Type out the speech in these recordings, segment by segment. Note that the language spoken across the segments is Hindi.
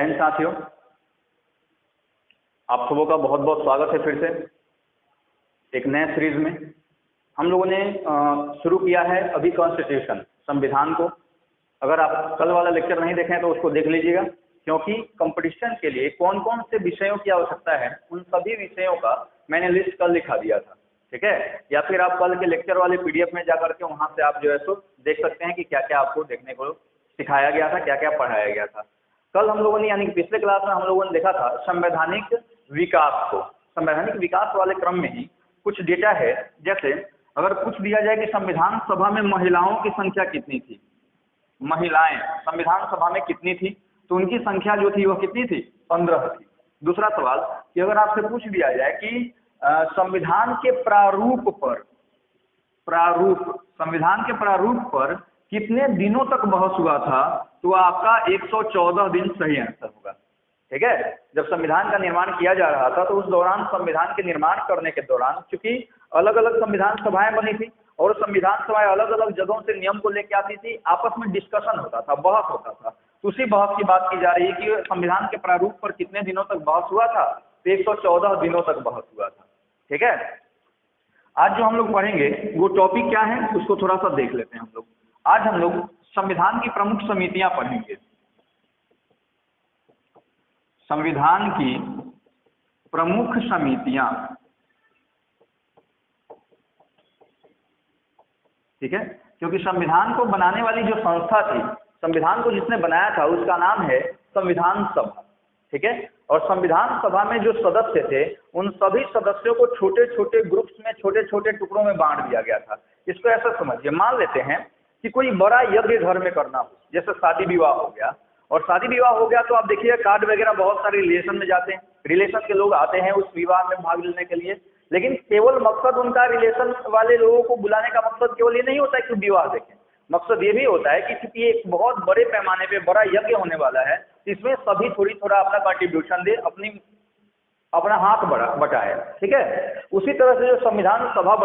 जय हिंद साथियों, आप सबों का बहुत बहुत स्वागत है। फिर से एक नए सीरीज में हम लोगों ने शुरू किया है अभी कॉन्स्टिट्यूशन, संविधान को। अगर आप कल वाला लेक्चर नहीं देखें तो उसको देख लीजिएगा, क्योंकि कंपटीशन के लिए कौन कौन से विषयों की आवश्यकता है उन सभी विषयों का मैंने लिस्ट कल लिखा दिया था, ठीक है। या फिर आप कल के लेक्चर वाले PDF में जाकर के वहाँ से आप जो है सो देख सकते हैं कि क्या क्या आपको देखने को सिखाया गया था, क्या क्या पढ़ाया गया था। कल हम लोगों ने यानी कि पिछले क्लास में हम लोगों ने देखा था संवैधानिक विकास को। संवैधानिक विकास वाले क्रम में ही कुछ डेटा है, जैसे अगर पूछ दिया जाए कि संविधान सभा में महिलाओं की संख्या कितनी थी, महिलाएं संविधान सभा में कितनी थी, तो उनकी संख्या जो थी वह कितनी थी, 15 थी। दूसरा सवाल कि अगर आपसे पूछ दिया जाए कि संविधान के संविधान के प्रारूप पर कितने दिनों तक बहस हुआ था, तो आपका 114 दिन सही आंसर होगा, ठीक है। जब संविधान का निर्माण किया जा रहा था तो उस दौरान संविधान के निर्माण करने के दौरान चूंकि अलग अलग संविधान सभाएं बनी थी और संविधान सभाएं अलग अलग जगहों से नियम को लेकर आती थी, आपस में डिस्कशन होता था, बहस होता था। तो उसी बहस की बात की जा रही है कि संविधान के प्रारूप पर कितने दिनों तक बहस हुआ था, तो 114 दिनों तक बहस हुआ था, ठीक है। आज जो हम लोग पढ़ेंगे वो टॉपिक क्या है उसको थोड़ा सा देख लेते हैं हम लोग। आज हम लोग संविधान की प्रमुख समितियां पढ़ेंगे। संविधान की प्रमुख समितियां, ठीक है, क्योंकि संविधान को बनाने वाली जो संस्था थी, संविधान को जिसने बनाया था उसका नाम है संविधान सभा, ठीक है। और संविधान सभा में जो सदस्य थे उन सभी सदस्यों को छोटे छोटे ग्रुप्स में, छोटे छोटे टुकड़ों में बांट दिया गया था। इसको ऐसा समझिए, मान लेते हैं कि कोई बड़ा यज्ञ घर में करना हो, जैसे शादी विवाह हो गया, और शादी विवाह हो गया तो आप देखिए कार्ड वगैरह बहुत सारे रिलेशन में जाते हैं, रिलेशन के लोग आते हैं उस विवाह में भाग लेने के लिए, लेकिन केवल मकसद उनका रिलेशन वाले लोगों को बुलाने का मकसद केवल ये नहीं होता है कि विवाह देखें, मकसद ये भी होता है कि चूंकि एक बहुत बड़े पैमाने पे बड़ा यज्ञ होने वाला है, इसमें सभी थोड़ी थोड़ा अपना कंट्रीब्यूशन दे, अपना हाथ बटाए, ठीक है। उसी तरह से जो संविधान सभा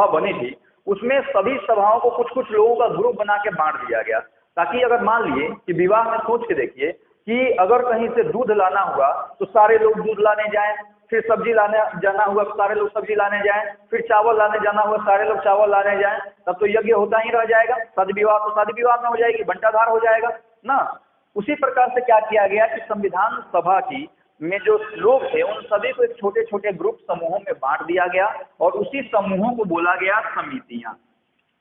बनी थी, उसमें सभी सभाओं को कुछ कुछ लोगों का ग्रुप बना के बांट दिया गया, ताकि अगर मान लिए कि विवाह में सोच के देखिए कि अगर कहीं से दूध लाना हुआ तो सारे लोग दूध लाने जाएं, फिर सब्जी लाने जाना हुआ तो सारे लोग सब्जी लाने जाएं, फिर चावल लाने जाना हुआ सारे लोग चावल लाने जाएं, तब तो यज्ञ होता ही रह जाएगा। शादी विवाह तो शादी विवाह में हो जाएगी, बंटाधार हो जाएगा ना। उसी प्रकार से क्या किया गया कि संविधान सभा की में जो लोग थे उन सभी को एक छोटे छोटे ग्रुप समूहों में बांट दिया गया और उसी समूहों को बोला गया समितियां,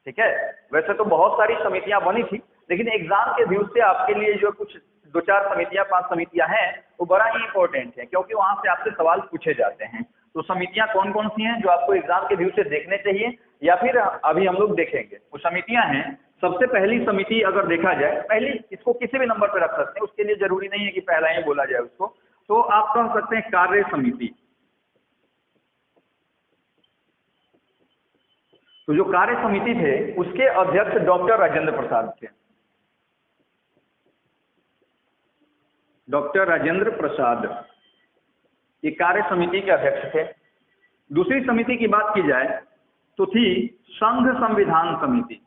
ठीक है। वैसे तो बहुत सारी समितियां बनी थी, लेकिन एग्जाम के व्यू से आपके लिए जो कुछ 2-4 समितियां, 5 समितियां हैं वो बड़ा ही इंपॉर्टेंट है, क्योंकि वहां से आपसे सवाल पूछे जाते हैं। तो समितियां कौन कौन सी हैं जो आपको एग्जाम के व्यू से देखने चाहिए या फिर अभी हम लोग देखेंगे। वो समितियां हैं, सबसे पहली समिति अगर देखा जाए, पहली इसको किसी भी नंबर पर रख सकते हैं, उसके लिए जरूरी नहीं है कि पहला ही बोला जाए उसको, तो आप कह सकते हैं कार्य समिति। तो जो कार्य समिति थे उसके अध्यक्ष डॉक्टर राजेंद्र प्रसाद थे, डॉक्टर राजेंद्र प्रसाद ये कार्य समिति के अध्यक्ष थे। दूसरी समिति की बात की जाए तो थी संघ संविधान समिति।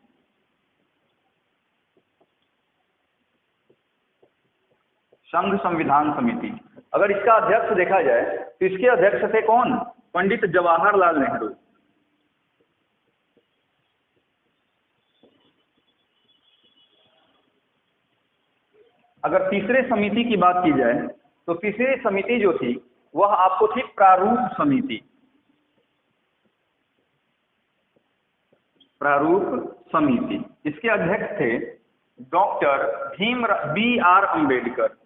संघ संविधान समिति, अगर इसका अध्यक्ष देखा जाए तो इसके अध्यक्ष थे कौन, पंडित जवाहरलाल नेहरू। अगर तीसरे समिति की बात की जाए तो तीसरी समिति जो थी वह आपको थी प्रारूप समिति। प्रारूप समिति, इसके अध्यक्ष थे doctor B.R. Ambedkar.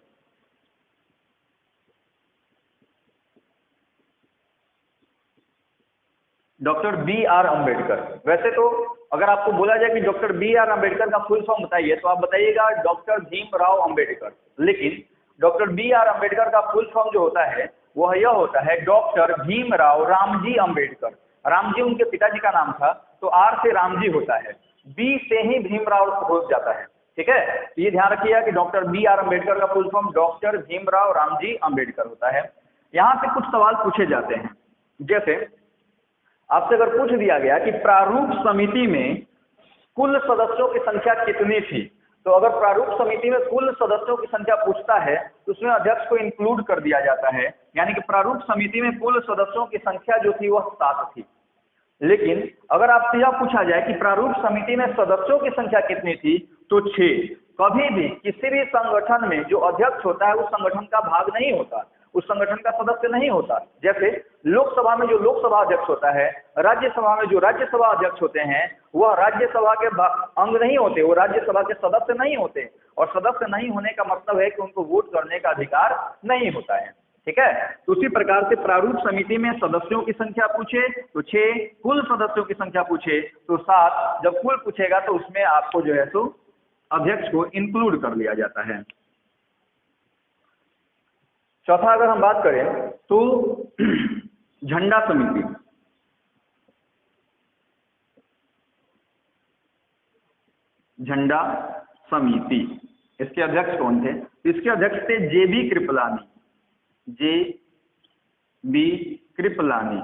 Doctor B.R. Ambedkar. वैसे तो अगर आपको बोला जाए कि डॉक्टर B.R. अम्बेडकर का फुल फॉर्म बताइए तो आप बताइएगा डॉक्टर भीमराव अम्बेडकर, लेकिन डॉक्टर B.R. अम्बेडकर का फुल फॉर्म जो होता है वह यह होता है डॉक्टर भीमराव रामजी अम्बेडकर। रामजी उनके पिताजी का नाम था, तो R से रामजी होता है, B से ही भीमराव हो जाता है, ठीक है। तो ये ध्यान रखिएगा कि डॉक्टर B.R. अम्बेडकर का full form doctor Bhimrao Ramji Ambedkar होता है। यहाँ से कुछ सवाल पूछे जाते हैं, जैसे आपसे अगर पूछ दिया गया कि प्रारूप समिति में कुल सदस्यों की संख्या कितनी थी, तो अगर प्रारूप समिति में कुल सदस्यों की संख्या पूछता है तो उसमें अध्यक्ष को इंक्लूड कर दिया जाता है, यानी कि प्रारूप समिति में कुल सदस्यों की संख्या जो थी वह 7 थी। लेकिन अगर आपसे यह पूछा जाए कि प्रारूप समिति में सदस्यों की संख्या कितनी थी, तो 6। कभी भी किसी भी संगठन में जो अध्यक्ष होता है उस संगठन का भाग नहीं होता, उस संगठन का सदस्य नहीं होता। जैसे लोकसभा में जो लोकसभा अध्यक्ष होता है, राज्यसभा में जो राज्यसभा अध्यक्ष होते हैं, वह राज्यसभा के अंग नहीं होते, वो राज्यसभा के सदस्य नहीं होते, और सदस्य नहीं होने का मतलब है कि उनको वोट करने का अधिकार नहीं होता है। ठीक है, तो उसी प्रकार से प्रारूप समिति में सदस्यों की संख्या पूछे तो 6, कुल सदस्यों की संख्या पूछे तो 7। जब कुल पूछेगा तो उसमें आपको जो है सो अध्यक्ष को इंक्लूड कर लिया जाता है। चौथा अगर हम बात करें तो झंडा समिति। झंडा समिति, इसके अध्यक्ष कौन थे? इसके अध्यक्ष थे जेबी कृपलानी। जेबी कृपलानी,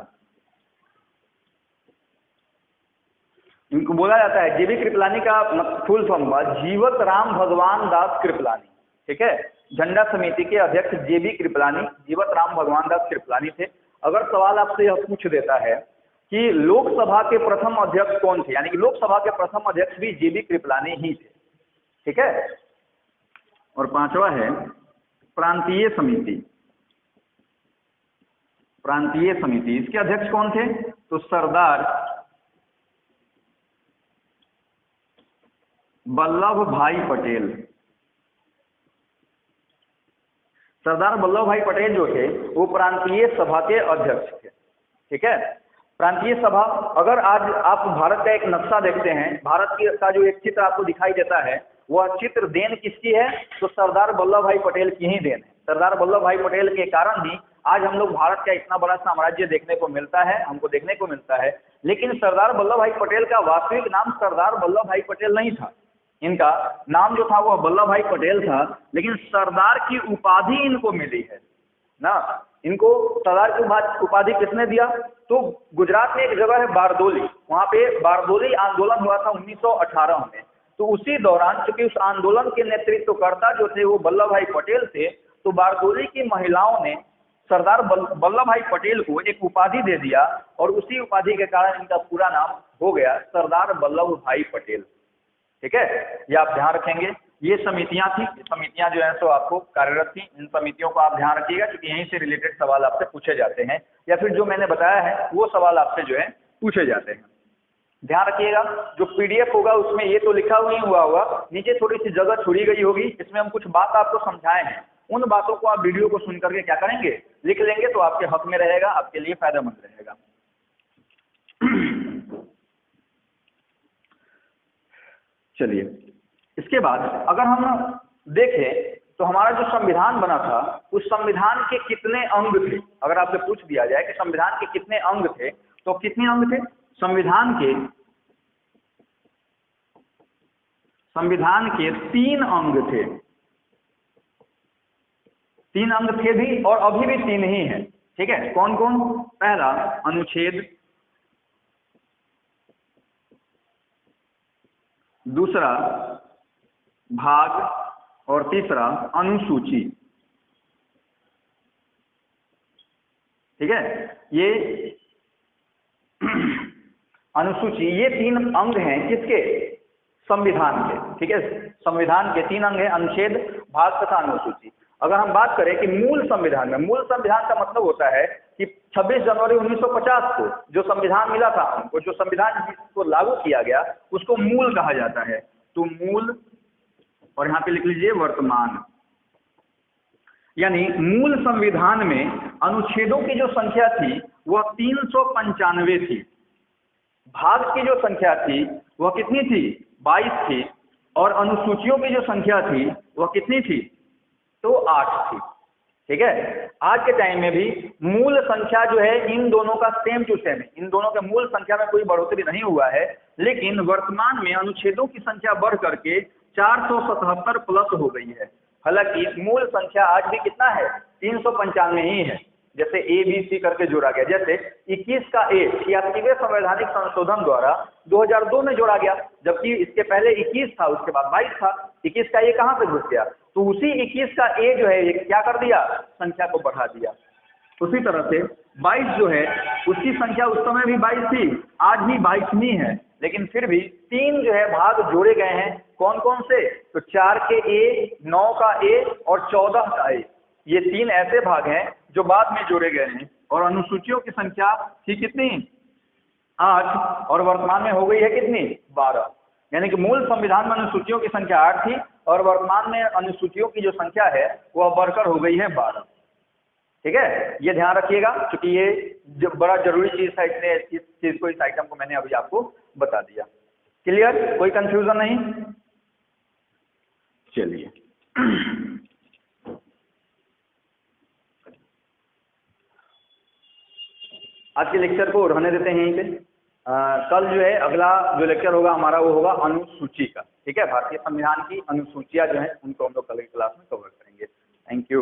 इनको बोला जाता है, जेबी कृपलानी का फुल फॉर्म हुआ जीवत राम भगवान दास कृपलानी। ठीक है, झंडा समिति के अध्यक्ष जेबी कृपलानी, जीवत राम भगवान दास कृपलानी थे। अगर सवाल आपसे यह पूछ देता है कि लोकसभा के प्रथम अध्यक्ष कौन थे, यानी कि लोकसभा के प्रथम अध्यक्ष भी जेबी कृपलानी ही थे। ठीक है, और 5वां है प्रांतीय समिति। प्रांतीय समिति, इसके अध्यक्ष कौन थे? तो सरदार वल्लभ भाई पटेल। सरदार वल्लभ भाई पटेल जो थे वो प्रांतीय सभा के अध्यक्ष थे। ठीक है, प्रांतीय सभा, अगर आज आप भारत का एक नक्शा देखते हैं, भारत का जो एक चित्र आपको दिखाई देता है, वह चित्र देन किसकी है? तो सरदार वल्लभ भाई पटेल की ही देन है। सरदार वल्लभ भाई पटेल के कारण ही आज हम लोग भारत का इतना बड़ा साम्राज्य देखने को मिलता है, हमको देखने को मिलता है। लेकिन सरदार वल्लभ भाई पटेल का वास्तविक नाम सरदार वल्लभ भाई पटेल नहीं था, इनका नाम जो था वह वल्लभ भाई पटेल था, लेकिन सरदार की उपाधि इनको मिली है ना। इनको सरदार की उपाधि किसने दिया? तो गुजरात में एक जगह है बारदोली, वहां पे बारदोली आंदोलन हुआ था 1918 में। तो उसी दौरान चूंकि उस आंदोलन के नेतृत्वकर्ता जो थे वो वल्लभ भाई पटेल थे, तो बारदोली की महिलाओं ने सरदार वल्लभ भाई पटेल को एक उपाधि दे दिया, और उसी उपाधि के कारण इनका पूरा नाम हो गया सरदार वल्लभ भाई पटेल। ठीक है, ये आप ध्यान रखेंगे। ये समितियां थी, समितियां जो है सो आपको कार्यरत थी। इन समितियों को आप ध्यान रखिएगा, क्योंकि यहीं से रिलेटेड सवाल आपसे पूछे जाते हैं, या फिर जो मैंने बताया है वो सवाल आपसे जो है पूछे जाते हैं। ध्यान रखिएगा, जो पीडीएफ होगा उसमें ये तो लिखा नहीं हुआ होगा, नीचे थोड़ी सी जगह छोड़ी गई होगी, इसमें हम कुछ बात आपको समझाए हैं। उन बातों को आप वीडियो को सुन करके क्या करेंगे, लिख लेंगे, तो आपके हक में रहेगा, आपके लिए फायदेमंद रहेगा। चलिए, इसके बाद अगर हम देखें तो हमारा जो संविधान बना था उस संविधान के कितने अंग थे? अगर आपसे पूछ दिया जाए कि संविधान के कितने अंग थे, तो कितने अंग थे? संविधान के 3 अंग थे। 3 अंग थे भी, और अभी भी 3 ही हैं। ठीक है, कौन कौन? पहला अनुच्छेद, दूसरा भाग, और तीसरा अनुसूची। ठीक है, ये अनुसूची, ये 3 अंग हैं किसके? संविधान के। ठीक है, संविधान के 3 अंग हैं, अनुच्छेद, भाग तथा अनुसूची। अगर हम बात करें कि मूल संविधान में, मूल संविधान का मतलब होता है कि 26 जनवरी 1950 को जो संविधान मिला था हमको, जो संविधान को लागू किया गया, उसको मूल कहा जाता है। तो मूल, और यहाँ पे लिख लीजिए वर्तमान। यानी मूल संविधान में अनुच्छेदों की जो संख्या थी वह 395 थी, भाग की जो संख्या थी वह कितनी थी? 22 थी, और अनुसूचियों की जो संख्या थी वह कितनी थी? तो 8 थी। ठीक है, आज के टाइम में भी मूल संख्या जो है इन दोनों का सेम टू सेम है, इन दोनों के मूल संख्या में कोई बढ़ोतरी नहीं हुआ है, लेकिन वर्तमान में अनुच्छेदों की संख्या बढ़ करके 477 प्लस हो गई है। हालांकि मूल संख्या आज भी कितना है? 395 ही है। जैसे ए बी सी करके जोड़ा गया। जैसे 21 का ए 86वें संवैधानिक संशोधन द्वारा 2002 में जोड़ा गया, जबकि इसके पहले 21 था, उसके बाद 22 था। 21 का ए कहाँ से घुस गया? तो उसी 21 का ए जो है ये क्या कर दिया, संख्या को बढ़ा दिया। उसी तरह से 22 जो है उसकी संख्या उस समय भी 22 थी, आज भी 22वीं है, लेकिन फिर भी 3 जो है भाग जोड़े गए हैं। कौन कौन से? तो 4 के ए, 9 का ए और 14 का ए। ये 3 ऐसे भाग हैं जो बाद में जोड़े गए हैं। और अनुसूचियों की संख्या थी कितनी? 8, और वर्तमान में हो गई है कितनी? 12। यानी कि मूल संविधान में अनुसूचियों की संख्या 8 थी और वर्तमान में अनुसूचियों की जो संख्या है वह बढ़कर हो गई है 12। ठीक है, ये ध्यान रखिएगा, क्योंकि ये बड़ा जरूरी चीज है, इसलिए इस चीज को, इस आइटम को मैंने अभी आपको बता दिया। क्लियर? कोई कंफ्यूजन नहीं? चलिए आज के लेक्चर को रहने देते हैं यहीं पे। कल जो है अगला जो लेक्चर होगा हमारा वो होगा अनुसूची का। ठीक है, भारतीय संविधान की अनुसूचियां जो है उनको हम लोग कल की क्लास में कवर करेंगे। Thank you.